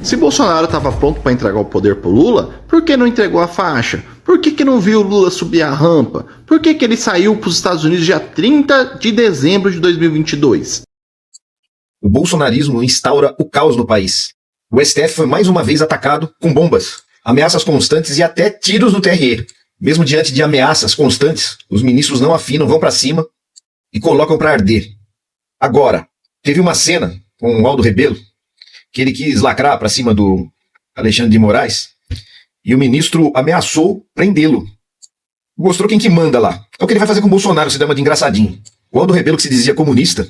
Se Bolsonaro estava pronto para entregar o poder pro Lula, por que não entregou a faixa? Por que não viu o Lula subir a rampa? Por que ele saiu para os Estados Unidos dia 30 de dezembro de 2022? O bolsonarismo instaura o caos no país. O STF foi mais uma vez atacado com bombas, ameaças constantes e até tiros no TRE. Mesmo diante de ameaças constantes, os ministros não afinam, vão para cima e colocam para arder. Agora, teve uma cena com o Aldo Rebelo, que ele quis lacrar para cima do Alexandre de Moraes, e o ministro ameaçou prendê-lo. Mostrou quem que manda lá. É o que ele vai fazer com o Bolsonaro, se dama de engraçadinho. O Aldo Rebelo, que se dizia comunista,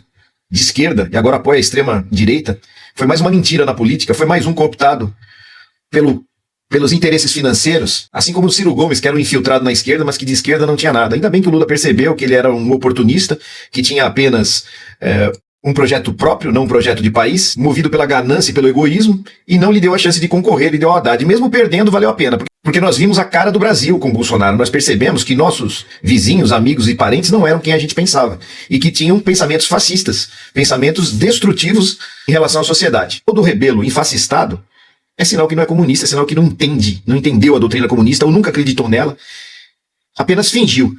de esquerda, e agora apoia a extrema-direita, foi mais uma mentira na política, foi mais um cooptado pelos interesses financeiros, assim como o Ciro Gomes, que era um infiltrado na esquerda, mas que de esquerda não tinha nada. Ainda bem que o Lula percebeu que ele era um oportunista, que tinha apenas um projeto próprio, não um projeto de país, movido pela ganância e pelo egoísmo, e não lhe deu a chance de concorrer, lhe deu a Haddad. E mesmo perdendo, valeu a pena, porque nós vimos a cara do Brasil com o Bolsonaro. Nós percebemos que nossos vizinhos, amigos e parentes não eram quem a gente pensava, e que tinham pensamentos fascistas, pensamentos destrutivos em relação à sociedade. Todo rebelo infascistado é sinal que não é comunista, é sinal que não entendeu a doutrina comunista, ou nunca acreditou nela, apenas fingiu.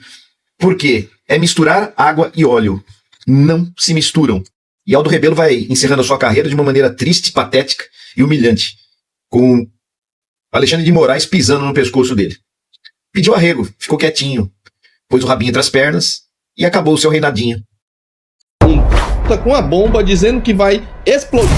Por quê? É misturar água e óleo. Não se misturam. E Aldo Rebelo vai encerrando a sua carreira de uma maneira triste, patética e humilhante, com Alexandre de Moraes pisando no pescoço dele. Pediu arrego, ficou quietinho, pôs o rabinho entre as pernas e acabou o seu reinadinho. Com a bomba dizendo que vai explodir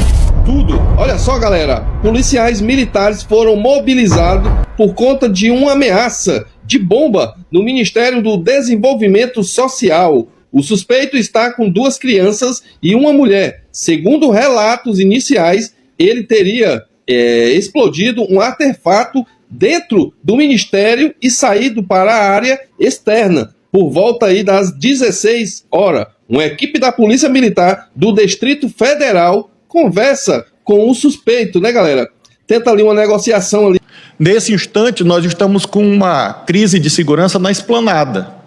tudo. Olha só, galera, policiais militares foram mobilizados por conta de uma ameaça de bomba no Ministério do Desenvolvimento Social. O suspeito está com 2 crianças e uma mulher. Segundo relatos iniciais, ele teria explodido um artefato dentro do ministério e saído para a área externa por volta aí das 16 horas. Uma equipe da Polícia Militar do Distrito Federal conversa com o suspeito, né, galera? Tenta ali uma negociação ali. Nesse instante, nós estamos com uma crise de segurança na Esplanada.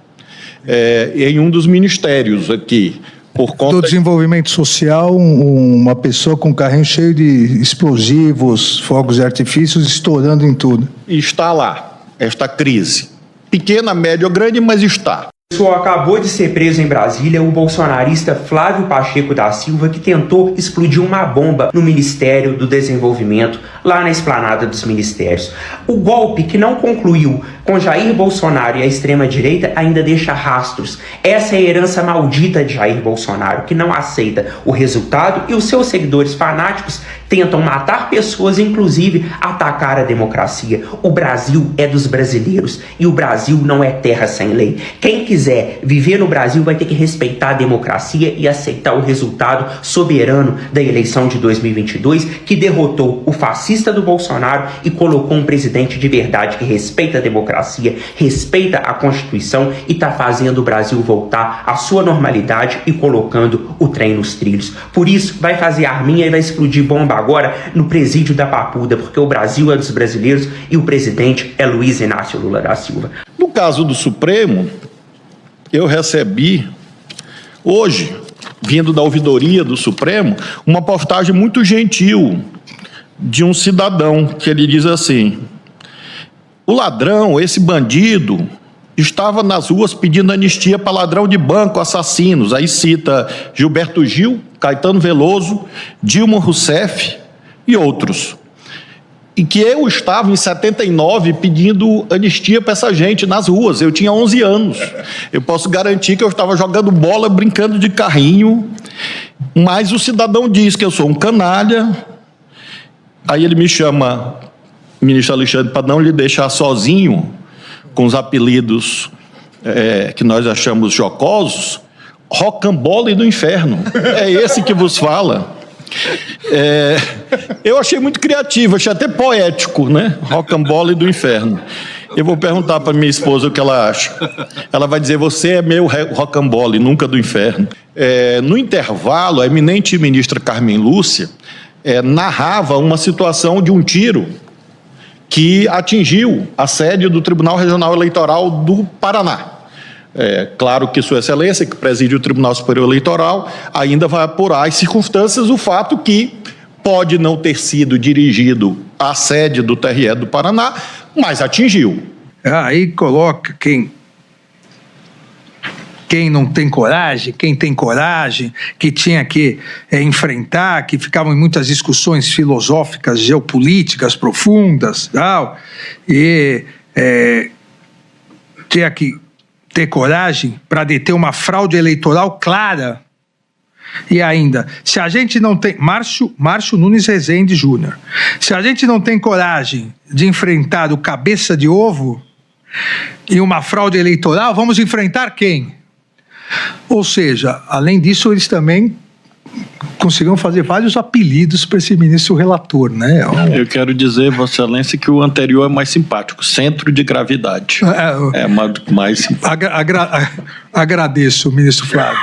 Em um dos ministérios aqui, por conta do desenvolvimento social, uma pessoa com um carrinho cheio de explosivos, fogos de artifícios, estourando em tudo. Está lá, esta crise. Pequena, média ou grande, mas está. Acabou de ser preso em Brasília o bolsonarista Flávio Pacheco da Silva, que tentou explodir uma bomba no Ministério do Desenvolvimento, lá na esplanada dos ministérios. O golpe, que não concluiu com Jair Bolsonaro e a extrema-direita, ainda deixa rastros. Essa é a herança maldita de Jair Bolsonaro, que não aceita o resultado, e os seus seguidores fanáticos tentam matar pessoas, inclusive atacar a democracia. O Brasil é dos brasileiros e o Brasil não é terra sem lei. Quem quiser viver no Brasil vai ter que respeitar a democracia e aceitar o resultado soberano da eleição de 2022, que derrotou o fascista do Bolsonaro e colocou um presidente de verdade que respeita a democracia, respeita a Constituição e está fazendo o Brasil voltar à sua normalidade e colocando o trem nos trilhos. Por isso, vai fazer arminha e vai explodir bomba agora no presídio da Papuda, porque o Brasil é dos brasileiros e o presidente é Luiz Inácio Lula da Silva. No caso do Supremo, eu recebi hoje, vindo da ouvidoria do Supremo, uma postagem muito gentil de um cidadão, que ele diz assim: o ladrão, esse bandido, estava nas ruas pedindo anistia para ladrão de banco, assassinos. Aí cita Gilberto Gil, Caetano Veloso, Dilma Rousseff e outros. E que eu estava em 79 pedindo anistia para essa gente nas ruas. Eu tinha 11 anos. Eu posso garantir que eu estava jogando bola, brincando de carrinho. Mas o cidadão diz que eu sou um canalha. Aí ele me chama, ministro Alexandre, para não lhe deixar sozinho com os apelidos que nós achamos jocosos. Rocambole do inferno. É esse que vos fala. Eu achei muito criativo, achei até poético, né? Rocambole do inferno. Eu vou perguntar para minha esposa o que ela acha. Ela vai dizer: você é meu rocambole, nunca do inferno. No intervalo, a eminente ministra Carmen Lúcia narrava uma situação de um tiro que atingiu a sede do Tribunal Regional Eleitoral do Paraná. Claro que Sua Excelência, que preside o Tribunal Superior Eleitoral, ainda vai apurar as circunstâncias, o fato que Pode não ter sido dirigido à sede do TRE do Paraná, mas atingiu. Aí coloca quem não tem coragem, quem tem coragem, que tinha que enfrentar, que ficavam em muitas discussões filosóficas, geopolíticas profundas, tal, e tinha que ter coragem para deter uma fraude eleitoral clara. E ainda, se a gente não tem... Márcio Nunes Rezende Júnior. Se a gente não tem coragem de enfrentar o cabeça de ovo e uma fraude eleitoral, vamos enfrentar quem? Ou seja, além disso, eles também conseguiram fazer vários apelidos para esse ministro relator, né? Eu quero dizer, Vossa Excelência, que o anterior é mais simpático, centro de gravidade. É mais simpático. Agradeço, ministro Flávio.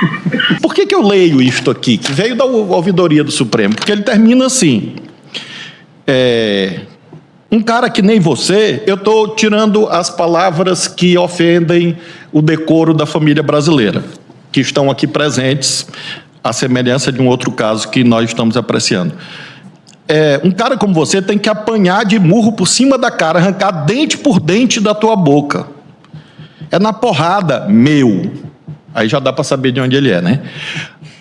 Por que eu leio isto aqui, que veio da ouvidoria do Supremo? Porque ele termina assim: um cara que nem você, eu estou tirando as palavras que ofendem o decoro da família brasileira, que estão aqui presentes, à semelhança de um outro caso que nós estamos apreciando. Um cara como você tem que apanhar de murro por cima da cara, arrancar dente por dente da tua boca. É na porrada, meu. Aí já dá para saber de onde ele é, né?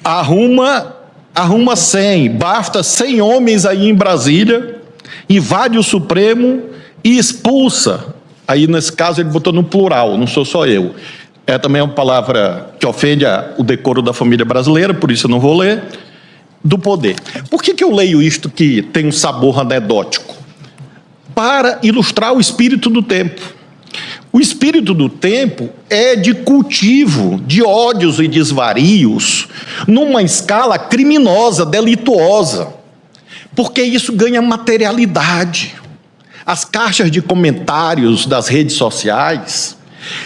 Arruma 100, basta 100 homens aí em Brasília, invade o Supremo e expulsa. Aí, nesse caso, ele botou no plural, não sou só eu. É também uma palavra que ofende o decoro da família brasileira, por isso eu não vou ler, do poder. Por que eu leio isto que tem um sabor anedótico? Para ilustrar o espírito do tempo. O espírito do tempo é de cultivo de ódios e desvarios numa escala criminosa, delituosa, porque isso ganha materialidade. As caixas de comentários das redes sociais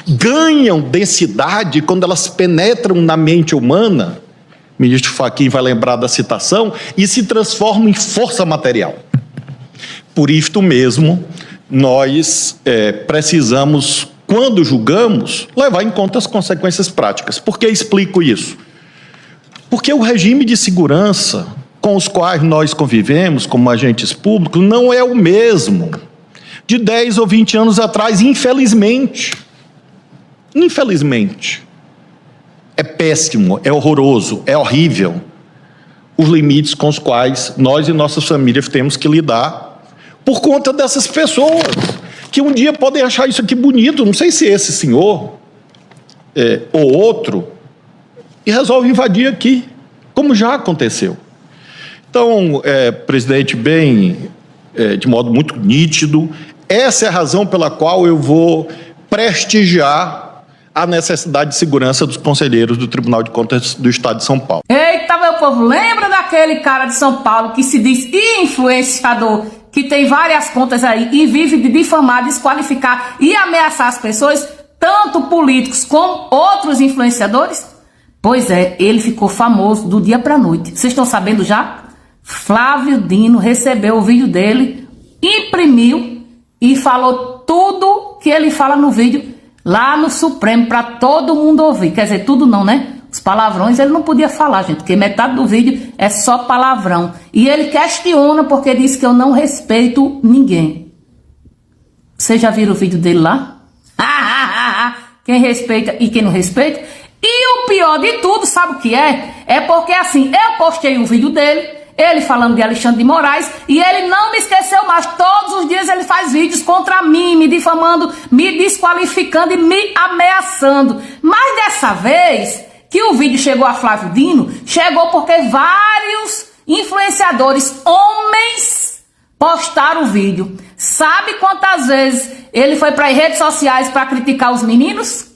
ganham densidade quando elas penetram na mente humana, o ministro Fachin vai lembrar da citação, e se transformam em força material. Por isto mesmo, nós precisamos, quando julgamos, levar em conta as consequências práticas. Por que explico isso? Porque o regime de segurança com os quais nós convivemos como agentes públicos não é o mesmo de 10 ou 20 anos atrás, infelizmente. Infelizmente. É péssimo, é horroroso, é horrível os limites com os quais nós e nossas famílias temos que lidar por conta dessas pessoas que um dia podem achar isso aqui bonito, não sei se esse senhor ou outro, e resolve invadir aqui, como já aconteceu. Então, presidente, de modo muito nítido, essa é a razão pela qual eu vou prestigiar a necessidade de segurança dos conselheiros do Tribunal de Contas do Estado de São Paulo. Eita, meu povo, lembra daquele cara de São Paulo que se diz influenciador, que tem várias contas aí e vive de difamar, desqualificar e ameaçar as pessoas, tanto políticos como outros influenciadores? Pois é, ele ficou famoso do dia para a noite. Vocês estão sabendo já? Flávio Dino recebeu o vídeo dele, imprimiu e falou tudo que ele fala no vídeo lá no Supremo para todo mundo ouvir. Quer dizer, tudo não, né? Os palavrões ele não podia falar, gente, porque metade do vídeo é só palavrão. E ele questiona porque diz que eu não respeito ninguém. Vocês já viram o vídeo dele lá? Quem respeita e quem não respeita? E o pior de tudo, sabe o que é? É porque assim, eu postei um vídeo dele, ele falando de Alexandre de Moraes, e ele não me esqueceu mais. Todos os dias ele faz vídeos contra mim, me difamando, me desqualificando e me ameaçando. Mas dessa vez que o vídeo chegou a Flávio Dino, chegou porque vários influenciadores, homens, postaram o vídeo. Sabe quantas vezes ele foi para as redes sociais para criticar os meninos?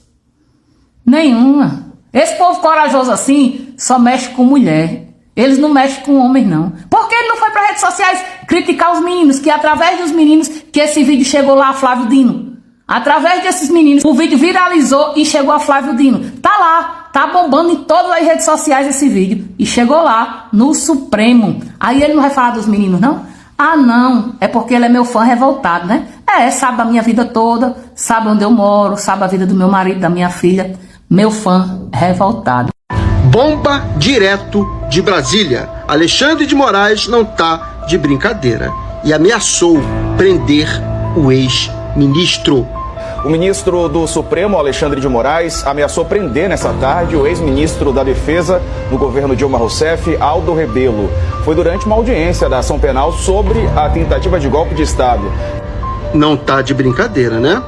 Nenhuma. Esse povo corajoso assim só mexe com mulher. Eles não mexem com homens, não. Por que ele não foi para as redes sociais criticar os meninos? Que através dos meninos que esse vídeo chegou lá a Flávio Dino. Através desses meninos, o vídeo viralizou e chegou a Flávio Dino. Tá lá, tá bombando em todas as redes sociais esse vídeo. E chegou lá, no Supremo. Aí ele não vai falar dos meninos, não? Ah, não. É porque ele é meu fã revoltado, né? Sabe a minha vida toda, sabe onde eu moro, sabe a vida do meu marido, da minha filha. Meu fã revoltado. Bomba direto de Brasília. Alexandre de Moraes não está de brincadeira e ameaçou prender o ex-ministro. O ministro do Supremo, Alexandre de Moraes, ameaçou prender nessa tarde o ex-ministro da Defesa no governo Dilma Rousseff, Aldo Rebelo. Foi durante uma audiência da ação penal sobre a tentativa de golpe de Estado. Não tá de brincadeira, né?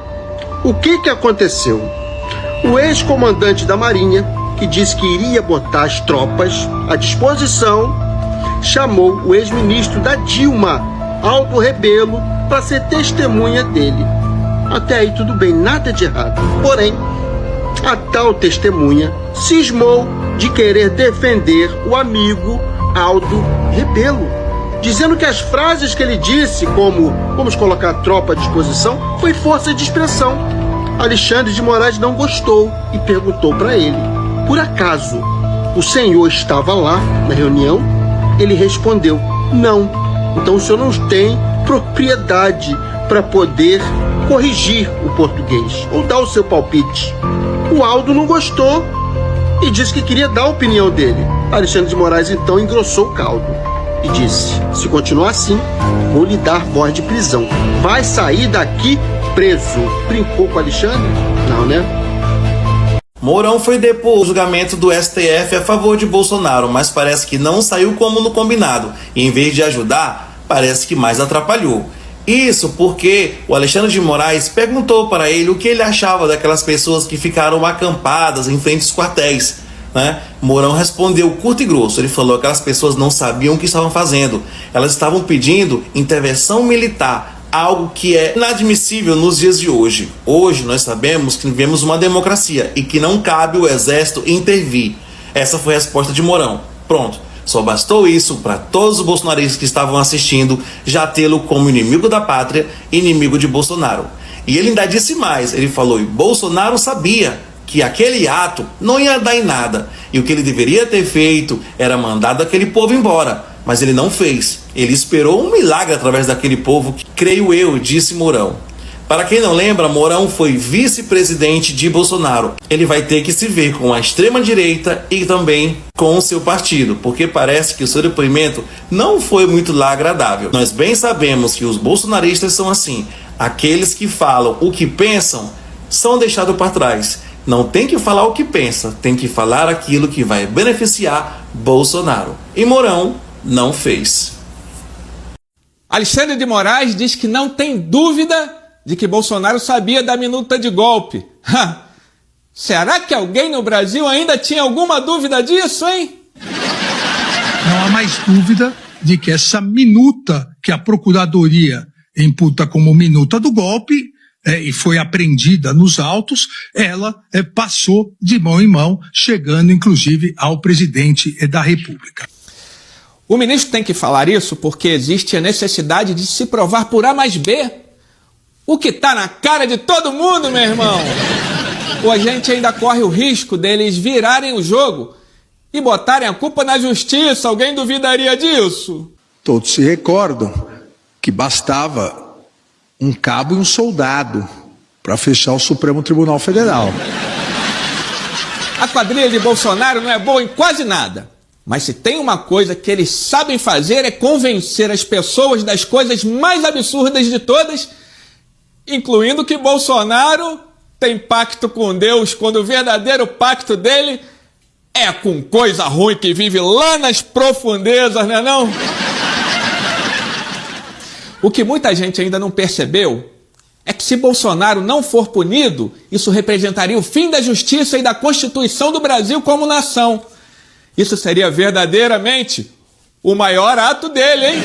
O que aconteceu? O ex-comandante da Marinha, que disse que iria botar as tropas à disposição, chamou o ex-ministro da Dilma, Aldo Rebelo, para ser testemunha dele. Até aí tudo bem, nada de errado. Porém, a tal testemunha cismou de querer defender o amigo Aldo Rebelo, dizendo que as frases que ele disse, como "vamos colocar a tropa à disposição", foi força de expressão. Alexandre de Moraes não gostou e perguntou para ele: por acaso o senhor estava lá na reunião? Ele respondeu: não. Então o senhor não tem propriedade para poder corrigir o português ou dar o seu palpite. O Aldo não gostou e disse que queria dar a opinião dele. Alexandre de Moraes então engrossou o caldo e disse: se continuar assim, vou lhe dar voz de prisão. Vai sair daqui preso. Brincou com Alexandre? Não, né? Mourão foi depor o julgamento do STF a favor de Bolsonaro, mas parece que não saiu como no combinado. E em vez de ajudar, parece que mais atrapalhou. Isso porque o Alexandre de Moraes perguntou para ele o que ele achava daquelas pessoas que ficaram acampadas em frente aos quartéis, né? Mourão respondeu curto e grosso. Ele falou que aquelas pessoas não sabiam o que estavam fazendo. Elas estavam pedindo intervenção militar, algo que é inadmissível nos dias de hoje. Hoje nós sabemos que vivemos uma democracia e que não cabe o exército intervir. Essa foi a resposta de Mourão. Pronto. Só bastou isso para todos os bolsonaristas que estavam assistindo já tê-lo como inimigo da pátria, inimigo de Bolsonaro. E ele ainda disse mais, ele falou: e Bolsonaro sabia que aquele ato não ia dar em nada, e o que ele deveria ter feito era mandado aquele povo embora, mas ele não fez. Ele esperou um milagre através daquele povo, creio eu, disse Mourão. Para quem não lembra, Mourão foi vice-presidente de Bolsonaro. Ele vai ter que se ver com a extrema-direita e também com o seu partido, porque parece que o seu depoimento não foi muito lá agradável. Nós bem sabemos que os bolsonaristas são assim. Aqueles que falam o que pensam são deixados para trás. Não tem que falar o que pensa, tem que falar aquilo que vai beneficiar Bolsonaro. E Mourão não fez. Alexandre de Moraes diz que não tem dúvida de que Bolsonaro sabia da minuta de golpe. Será que alguém no Brasil ainda tinha alguma dúvida disso, hein? Não há mais dúvida de que essa minuta que a Procuradoria imputa como minuta do golpe e foi apreendida nos autos, ela passou de mão em mão, chegando inclusive ao presidente da República. O ministro tem que falar isso porque existe a necessidade de se provar por A mais B. O que tá na cara de todo mundo, meu irmão. Ou a gente ainda corre o risco deles virarem o jogo e botarem a culpa na justiça. Alguém duvidaria disso? Todos se recordam que bastava um cabo e um soldado para fechar o Supremo Tribunal Federal. A quadrilha de Bolsonaro não é boa em quase nada. Mas se tem uma coisa que eles sabem fazer é convencer as pessoas das coisas mais absurdas de todas, incluindo que Bolsonaro tem pacto com Deus, quando o verdadeiro pacto dele é com coisa ruim que vive lá nas profundezas, né não? O que muita gente ainda não percebeu é que se Bolsonaro não for punido, isso representaria o fim da justiça e da Constituição do Brasil como nação. Isso seria verdadeiramente o maior ato dele, hein?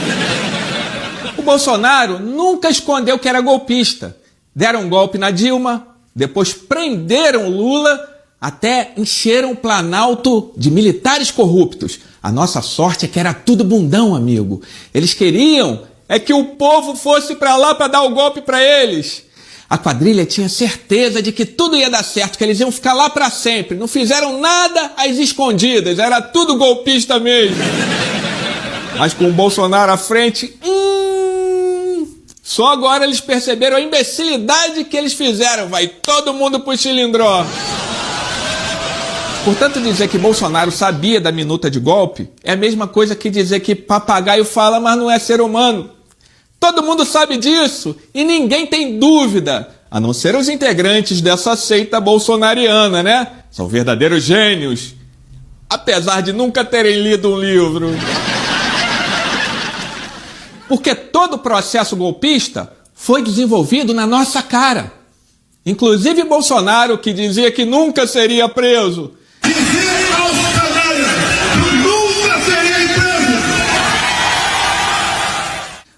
O Bolsonaro nunca escondeu que era golpista. Deram um golpe na Dilma, depois prenderam Lula, até encheram o Planalto de militares corruptos. A nossa sorte é que era tudo bundão, amigo. Eles queriam que o povo fosse para lá para dar o golpe para eles. A quadrilha tinha certeza de que tudo ia dar certo, que eles iam ficar lá para sempre. Não fizeram nada às escondidas, era tudo golpista mesmo. Mas com o Bolsonaro à frente, só agora eles perceberam a imbecilidade que eles fizeram. Vai todo mundo pro cilindró. Portanto, dizer que Bolsonaro sabia da minuta de golpe é a mesma coisa que dizer que papagaio fala, mas não é ser humano. Todo mundo sabe disso e ninguém tem dúvida, a não ser os integrantes dessa seita bolsonariana, né? São verdadeiros gênios, apesar de nunca terem lido um livro. Porque todo o processo golpista foi desenvolvido na nossa cara. Inclusive Bolsonaro, que dizia que nunca seria preso.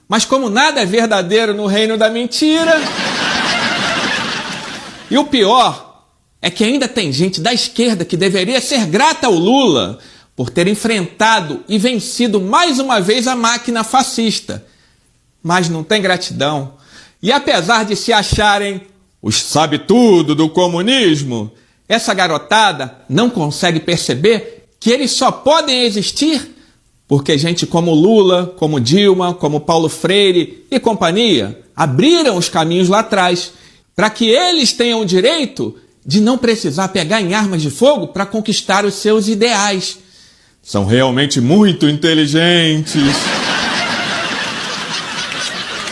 Mas como nada é verdadeiro no reino da mentira... E o pior é que ainda tem gente da esquerda que deveria ser grata ao Lula por ter enfrentado e vencido mais uma vez a máquina fascista. Mas não tem gratidão. E apesar de se acharem os sabe-tudo do comunismo, essa garotada não consegue perceber que eles só podem existir porque gente como Lula, como Dilma, como Paulo Freire e companhia abriram os caminhos lá atrás para que eles tenham o direito de não precisar pegar em armas de fogo para conquistar os seus ideais. São realmente muito inteligentes.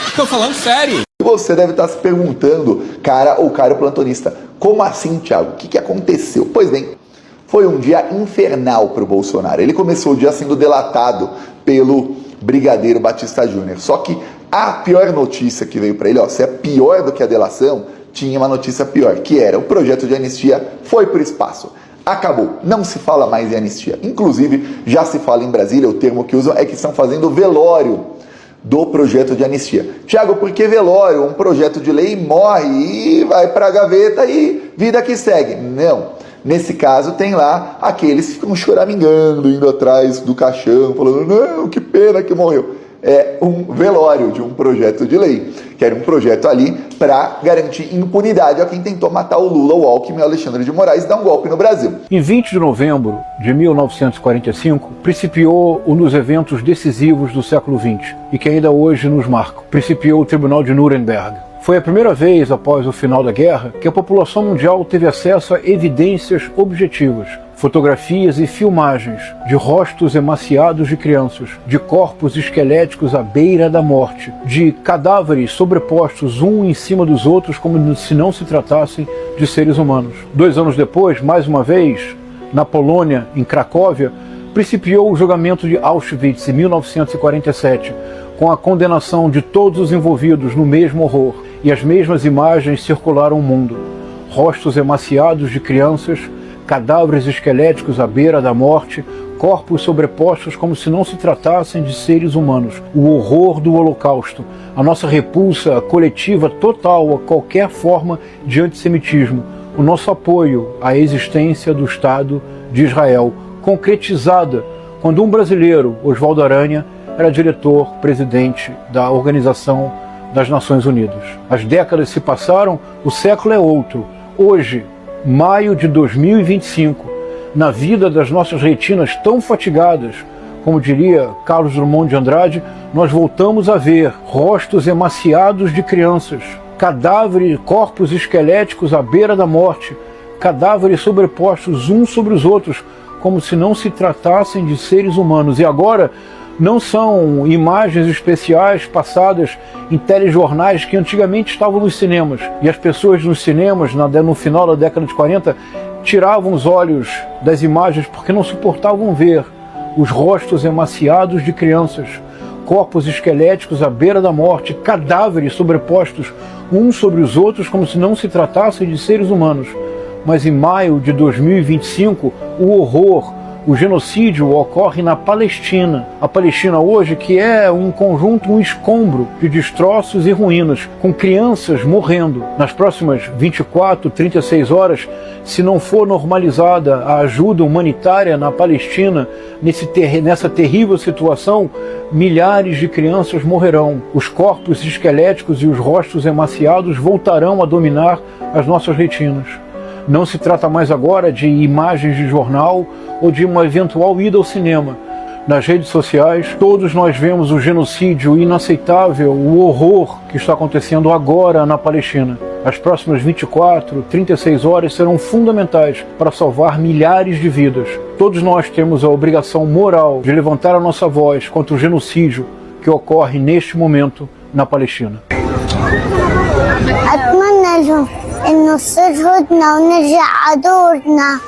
Estou falando sério. Você deve estar se perguntando, cara ou cara plantonista, como assim, Thiago? O que aconteceu? Pois bem, foi um dia infernal para o Bolsonaro. Ele começou o dia sendo delatado pelo Brigadeiro Batista Júnior. Só que a pior notícia que veio para ele, se é pior do que a delação, tinha uma notícia pior, que era o projeto de anistia foi para o espaço. Acabou, não se fala mais em anistia. Inclusive, já se fala em Brasília, o termo que usam é que estão fazendo velório do projeto de anistia. Tiago, por que velório? Um projeto de lei morre e vai para a gaveta e vida que segue. Não. Nesse caso, tem lá aqueles que ficam choramingando, indo atrás do caixão, falando, não, que pena que morreu. É um velório de um projeto de lei, que era um projeto ali para garantir impunidade a quem tentou matar o Lula, o Alckmin e o Alexandre de Moraes e dar um golpe no Brasil. Em 20 de novembro de 1945, principiou um dos eventos decisivos do século XX e que ainda hoje nos marcam. Principiou o Tribunal de Nuremberg. Foi a primeira vez após o final da guerra que a população mundial teve acesso a evidências objetivas, fotografias e filmagens de rostos emaciados de crianças, de corpos esqueléticos à beira da morte, de cadáveres sobrepostos um em cima dos outros como se não se tratassem de seres humanos. 2 anos depois, mais uma vez, na Polônia, em Cracóvia, principiou o julgamento de Auschwitz em 1947, com a condenação de todos os envolvidos no mesmo horror, e as mesmas imagens circularam o mundo. Rostos emaciados de crianças, cadáveres esqueléticos à beira da morte, corpos sobrepostos como se não se tratassem de seres humanos. O horror do Holocausto, a nossa repulsa coletiva total a qualquer forma de antissemitismo, o nosso apoio à existência do Estado de Israel, concretizada quando um brasileiro, Oswaldo Aranha, era diretor-presidente da Organização das Nações Unidas. As décadas se passaram, o século é outro. Hoje, maio de 2025, na vida das nossas retinas tão fatigadas, como diria Carlos Drummond de Andrade, nós voltamos a ver rostos emaciados de crianças, cadáveres, corpos esqueléticos à beira da morte, cadáveres sobrepostos uns sobre os outros, como se não se tratassem de seres humanos. E agora, não são imagens especiais passadas em telejornais que antigamente estavam nos cinemas. E as pessoas nos cinemas, no final da década de 40, tiravam os olhos das imagens porque não suportavam ver os rostos emaciados de crianças, corpos esqueléticos à beira da morte, cadáveres sobrepostos uns sobre os outros como se não se tratassem de seres humanos. Mas em maio de 2025, o horror, o genocídio ocorre na Palestina. A Palestina hoje que é um conjunto, um escombro de destroços e ruínas, com crianças morrendo. Nas próximas 24, 36 horas, se não for normalizada a ajuda humanitária na Palestina, nessa terrível situação, milhares de crianças morrerão. Os corpos esqueléticos e os rostos emaciados voltarão a dominar as nossas retinas. Não se trata mais agora de imagens de jornal ou de uma eventual ida ao cinema. nas redes sociais, todos nós vemos o genocídio inaceitável, o horror que está acontecendo agora na Palestina. As próximas 24, 36 horas serão fundamentais para salvar milhares de vidas. Todos nós temos a obrigação moral de levantar a nossa voz contra o genocídio que ocorre neste momento na Palestina. أتمنى لهم إنه يصير هدنة ونرجع على دورنا.